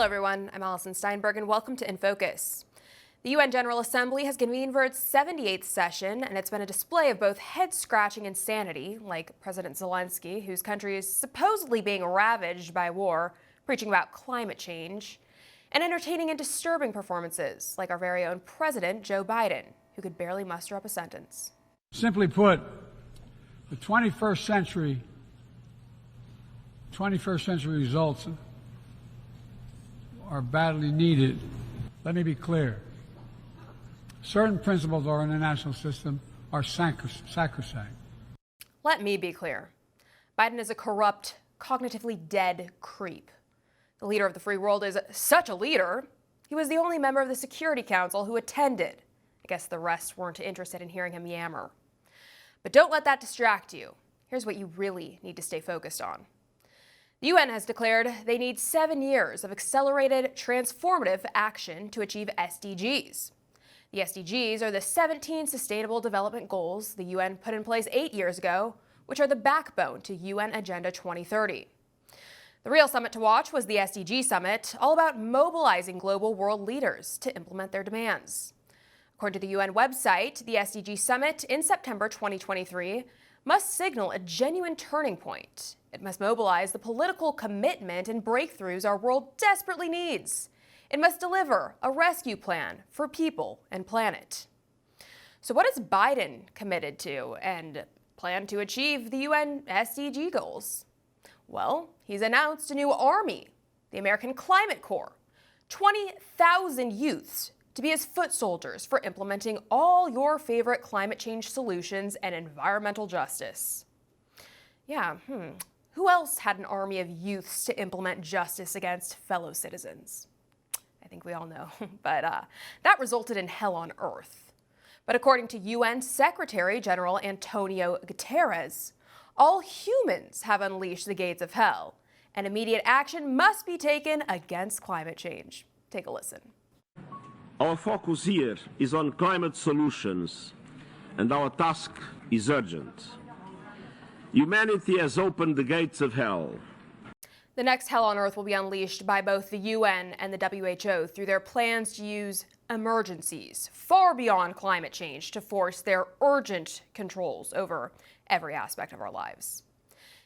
Hello everyone, I'm Alison Steinberg and welcome to In Focus. The UN General Assembly has convened for its 78th session, and it's been a display of both head-scratching insanity, like President Zelensky, whose country is supposedly being ravaged by war, preaching about climate change, and entertaining and disturbing performances, like our very own President Joe Biden, who could barely muster up a sentence. Simply put, the 21st century results are badly needed. Let me be clear. Certain principles of our international system are sacrosanct. Let me be clear. Biden is a corrupt, cognitively dead creep. The leader of the free world is such a leader. He was the only member of the Security Council who attended. I guess the rest weren't interested in hearing him yammer. But don't let that distract you. Here's what you really need to stay focused on. The UN has declared they need 7 years of accelerated, transformative action to achieve SDGs. The SDGs are the 17 Sustainable Development Goals the UN put in place 8 years ago, which are the backbone to UN Agenda 2030. The real summit to watch was the SDG Summit, all about mobilizing global world leaders to implement their demands. According to the UN website, the SDG Summit in September 2023 must signal a genuine turning point. It must mobilize the political commitment and breakthroughs our world desperately needs. It must deliver a rescue plan for people and planet. So what is Biden committed to and plan to achieve the UN SDG goals? Well, he's announced a new army, the American Climate Corps, 20,000 youths to be his foot soldiers for implementing all your favorite climate change solutions and environmental justice. Yeah, who else had an army of youths to implement justice against fellow citizens? I think we all know, but that resulted in hell on earth. But according to UN Secretary General Antonio Guterres, all humans have unleashed the gates of hell, and immediate action must be taken against climate change. Take a listen. Our focus here is on climate solutions, and our task is urgent. Humanity has opened the gates of hell. The next hell on earth will be unleashed by both the UN and the WHO through their plans to use emergencies far beyond climate change to force their urgent controls over every aspect of our lives.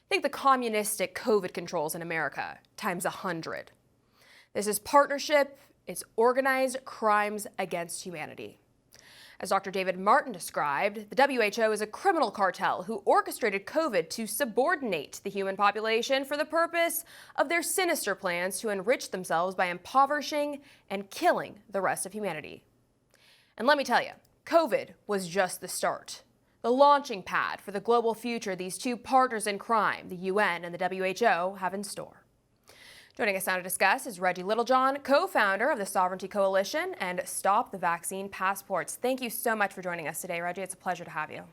Think the communistic COVID controls in America times 100. This is partnership. It's organized crimes against humanity. As Dr. David Martin described, the WHO is a criminal cartel who orchestrated COVID to subordinate the human population for the purpose of their sinister plans to enrich themselves by impoverishing and killing the rest of humanity. And let me tell you, COVID was just the start, the launching pad for the global future these two partners in crime, the UN and the WHO, have in store. Joining us now to discuss is Reggie Littlejohn, co-founder of the Sovereignty Coalition and Stop the Vaccine Passports. Thank you so much for joining us today, Reggie. It's a pleasure to have you.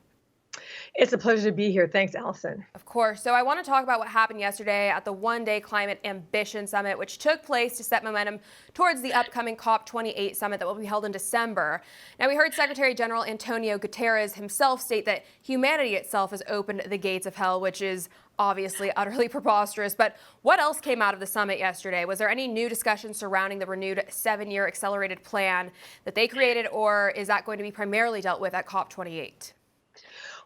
It's a pleasure to be here. Thanks, Allison. Of course. So I want to talk about what happened yesterday at the one-day Climate Ambition Summit, which took place to set momentum towards the upcoming COP28 summit that will be held in December. Now, we heard Secretary General Antonio Guterres himself state that humanity itself has opened the gates of hell, which is obviously utterly preposterous. But what else came out of the summit yesterday? Was there any new discussion surrounding the renewed 7-year accelerated plan that they created, or is that going to be primarily dealt with at COP28?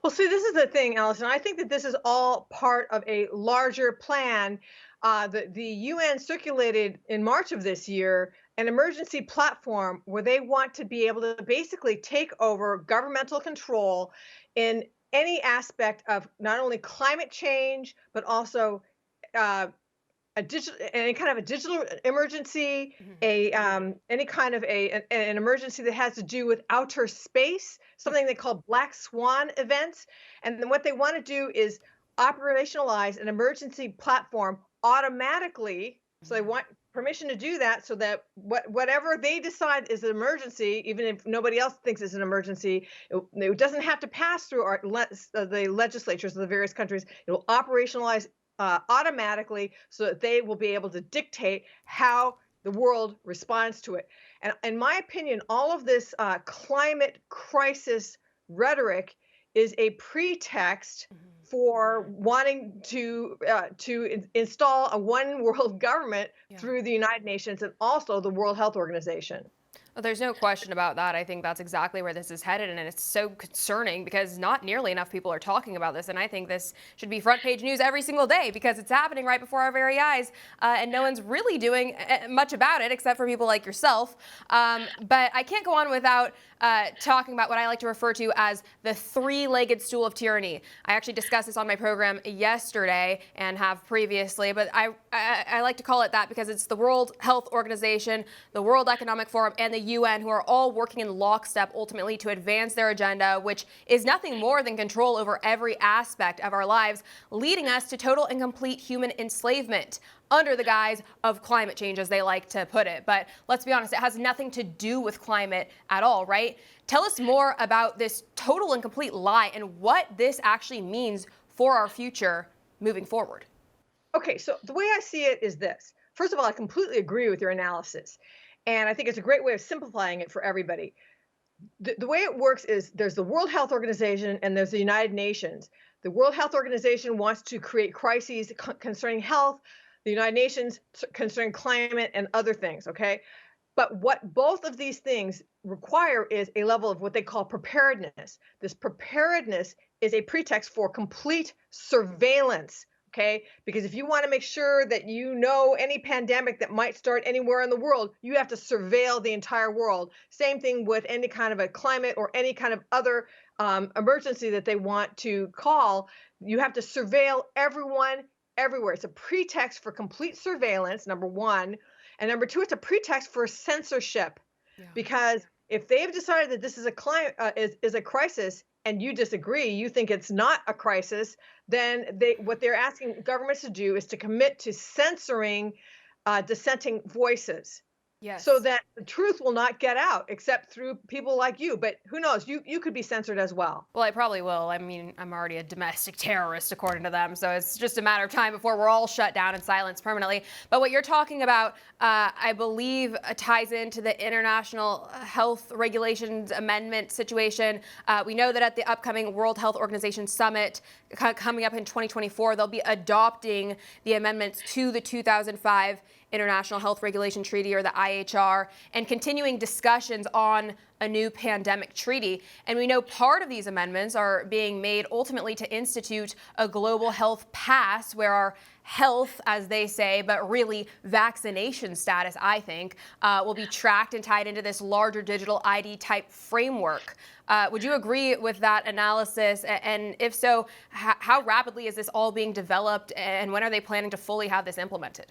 Well, see, this is the thing, Allison. I think that this is all part of a larger plan. The UN circulated in March of this year an emergency platform where they want to be able to basically take over governmental control in any aspect of not only climate change, but also any kind of a digital emergency, any kind of an emergency that has to do with outer space, something they call black swan events. And then what they want to do is operationalize an emergency platform automatically. So they want permission to do that so that whatever they decide is an emergency, even if nobody else thinks it's an emergency, it doesn't have to pass through the legislatures of the various countries. It will operationalize automatically so that they will be able to dictate how the world responds to it. And in my opinion, all of this climate crisis rhetoric is a pretext for wanting to install a one world government through the United Nations and also the World Health Organization. Well, there's no question about that. I think that's exactly where this is headed, and it's so concerning because not nearly enough people are talking about this, and I think this should be front page news every single day because it's happening right before our very eyes, and no one's really doing much about it except for people like yourself. But I can't go on without talking about what I like to refer to as the three-legged stool of tyranny. I actually discussed this on my program yesterday and have previously, but I like to call it that because it's the World Health Organization, the World Economic Forum, and the UN, who are all working in lockstep ultimately to advance their agenda, which is nothing more than control over every aspect of our lives, leading us to total and complete human enslavement under the guise of climate change, as they like to put it. But let's be honest, it has nothing to do with climate at all, right? Tell us more about this total and complete lie and what this actually means for our future moving forward. Okay, so the way I see it is this. First of all, I completely agree with your analysis. And I think it's a great way of simplifying it for everybody. The way it works is there's the World Health Organization and there's the United Nations. The World Health Organization wants to create crises concerning health, the United Nations concerning climate and other things, okay? But what both of these things require is a level of what they call preparedness. This preparedness is a pretext for complete surveillance. Okay, because if you want to make sure that you know any pandemic that might start anywhere in the world, you have to surveil the entire world. Same thing with any kind of a climate or any kind of other emergency that they want to call. You have to surveil everyone everywhere. It's a pretext for complete surveillance, number one. And number two, it's a pretext for censorship. Because if they've decided that this is a crisis and you disagree, you think it's not a crisis, then what they're asking governments to do is to commit to censoring dissenting voices. Yes. So that the truth will not get out except through people like you. But who knows? You could be censored as well. Well, I probably will. I mean, I'm already a domestic terrorist according to them. So it's just a matter of time before we're all shut down and silenced permanently. But what you're talking about, I believe, ties into the International Health Regulations Amendment situation. We know that at the upcoming World Health Organization Summit coming up in 2024, they'll be adopting the amendments to the 2005 International Health Regulation Treaty, or the IHR, and continuing discussions on a new pandemic treaty. And we know part of these amendments are being made ultimately to institute a global health pass where our health, as they say, but really vaccination status, I think, will be tracked and tied into this larger digital ID type framework. Would you agree with that analysis? And if so, how rapidly is this all being developed, and when are they planning to fully have this implemented?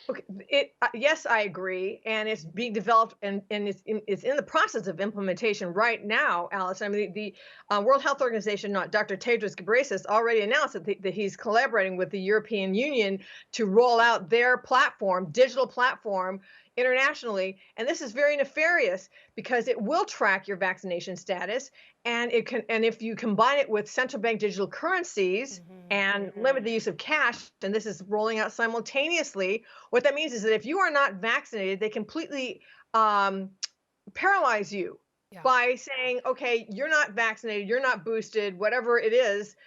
Okay, yes, I agree, and it's being developed and it's in the process of implementation right now, Alison. I mean, the World Health Organization, Dr. Tedros Ghebreyesus, already announced that he's collaborating with the European Union to roll out their platform, digital platform, internationally. And this is very nefarious because it will track your vaccination status, and if you combine it with central bank digital currencies and limit the use of cash, and this is rolling out simultaneously, what that means is that if you are not vaccinated, they completely paralyze you by saying, okay, you're not vaccinated, you're not boosted, whatever it is,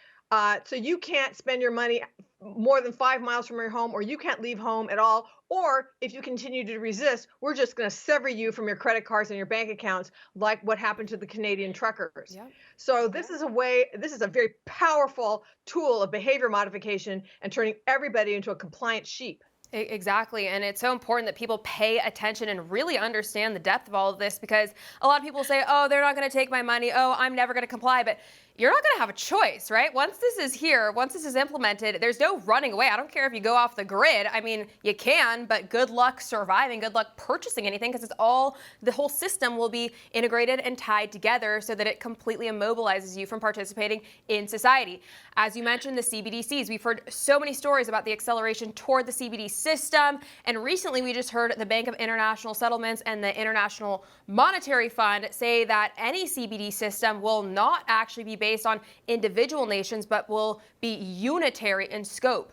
so you can't spend your money more than 5 miles from your home, or you can't leave home at all. Or if you continue to resist, we're just going to sever you from your credit cards and your bank accounts, like what happened to the Canadian truckers. So this is a very powerful tool of behavior modification and turning everybody into a compliant sheep. Exactly. And it's so important that people pay attention and really understand the depth of all of this, because a lot of people say, oh, they're not going to take my money. Oh, I'm never going to comply. But you're not going to have a choice, right? Once this is here, once this is implemented, there's no running away. I don't care if you go off the grid. I mean, you can, but good luck surviving, good luck purchasing anything, because the whole system will be integrated and tied together so that it completely immobilizes you from participating in society. As you mentioned, the CBDCs, we've heard so many stories about the acceleration toward the CBD system. And recently we just heard the Bank of International Settlements and the International Monetary Fund say that any CBD system will not actually be based on individual nations, but will be unitary in scope.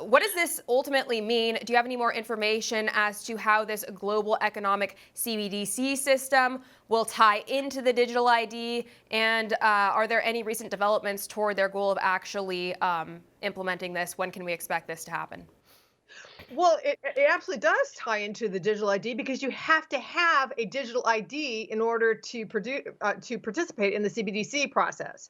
What does this ultimately mean? Do you have any more information as to how this global economic CBDC system will tie into the digital ID? And are there any recent developments toward their goal of actually implementing this? When can we expect this to happen? Well, it absolutely does tie into the digital ID because you have to have a digital ID in order to participate in the CBDC process.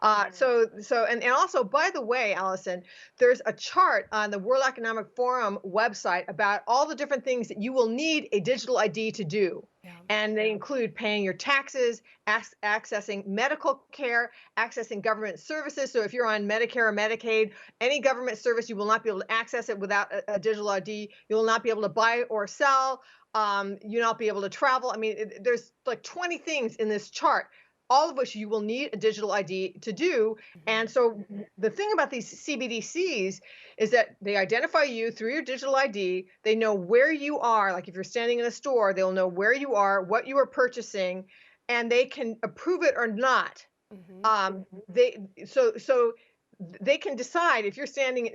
And also, by the way, Allison, there's a chart on the World Economic Forum website about all the different things that you will need a digital ID to do. And they include paying your taxes, accessing medical care, accessing government services. So if you're on Medicare or Medicaid, any government service, you will not be able to access it without a digital ID. You will not be able to buy or sell. You'll not be able to travel. I mean, there's like 20 things in this chart, all of which you will need a digital ID to do. And so the thing about these CBDCs is that they identify you through your digital ID. They know where you are. Like if you're standing in a store, they'll know where you are, what you are purchasing, and they can approve it or not. So they can decide if you're standing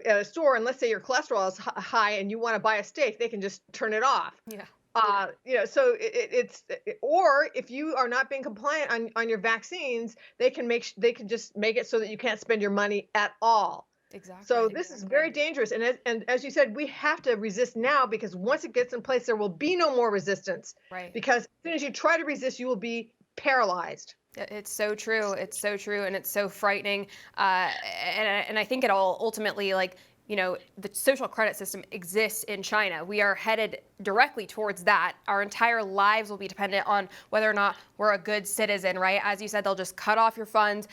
at a store and let's say your cholesterol is high and you want to buy a steak, they can just turn it off. So or if you are not being compliant on your vaccines, they can just make it so that you can't spend your money at all. Exactly. So this is very dangerous. And as you said, we have to resist now because once it gets in place, there will be no more resistance. Right. Because as soon as you try to resist, you will be paralyzed. It's so true. It's so true. And it's so frightening. And I think it all ultimately, like, you know, the social credit system exists in China. We are headed directly towards that. Our entire lives will be dependent on whether or not we're a good citizen, right? As you said, they'll just cut off your funds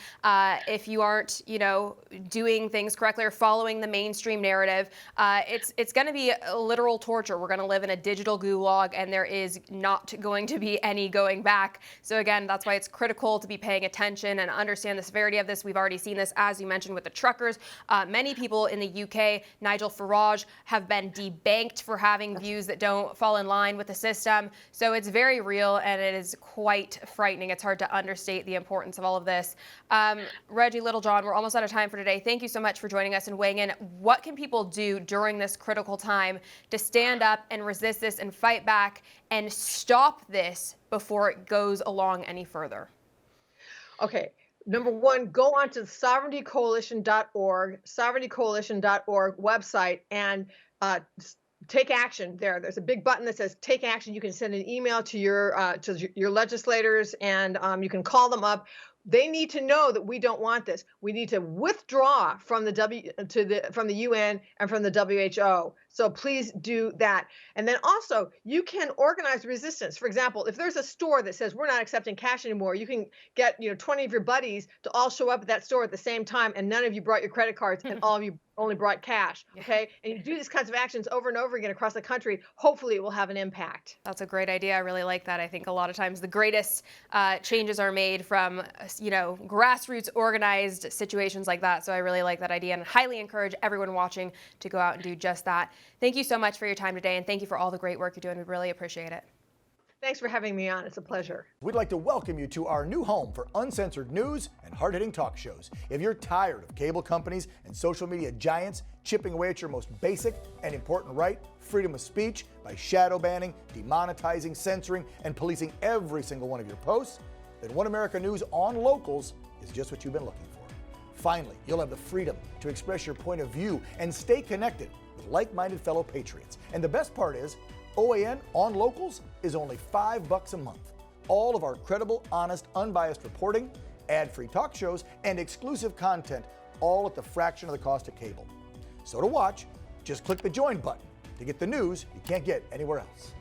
if you aren't, you know, doing things correctly or following the mainstream narrative. It's going to be a literal torture. We're going to live in a digital gulag, and there is not going to be any going back. So again, that's why it's critical to be paying attention and understand the severity of this. We've already seen this, as you mentioned, with the truckers. Many people in the UK, Nigel Farage, have been debanked for having views that don't fall in line with the system. So it's very real, and it is quite frightening. It's hard to understate the importance of all of this. Reggie Littlejohn, we're almost out of time for today. Thank you so much for joining us and weighing in. What can people do during this critical time to stand up and resist this and fight back and stop this before it goes along any further? Okay. Number one, go onto the sovereigntycoalition.org website and take action there. There's a big button that says take action. You can send an email to your legislators and you can call them up. They need to know that we don't want this. We need to withdraw from the UN and from the WHO. So please do that. And then also, you can organize resistance. For example, if there's a store that says we're not accepting cash anymore, you can get 20 of your buddies to all show up at that store at the same time, and none of you brought your credit cards, and all of you only brought cash. Okay, and you do these kinds of actions over and over again across the country. Hopefully, it will have an impact. That's a great idea. I really like that. I think a lot of times the greatest changes are made from grassroots organized situations like that. So I really like that idea and highly encourage everyone watching to go out and do just that. Thank you so much for your time today, and thank you for all the great work you're doing. We really appreciate it. Thanks for having me on. It's a pleasure. We'd like to welcome you to our new home for uncensored news and hard-hitting talk shows. If you're tired of cable companies and social media giants chipping away at your most basic and important right, freedom of speech, by shadow banning, demonetizing, censoring, and policing every single one of your posts, then One America News on Locals is just what you've been looking for. Finally, you'll have the freedom to express your point of view and stay connected with like-minded fellow patriots. And the best part is, OAN on Locals is only $5 a month. All of our credible, honest, unbiased reporting, ad-free talk shows, and exclusive content, all at the fraction of the cost of cable. So to watch, just click the join button to get the news you can't get anywhere else.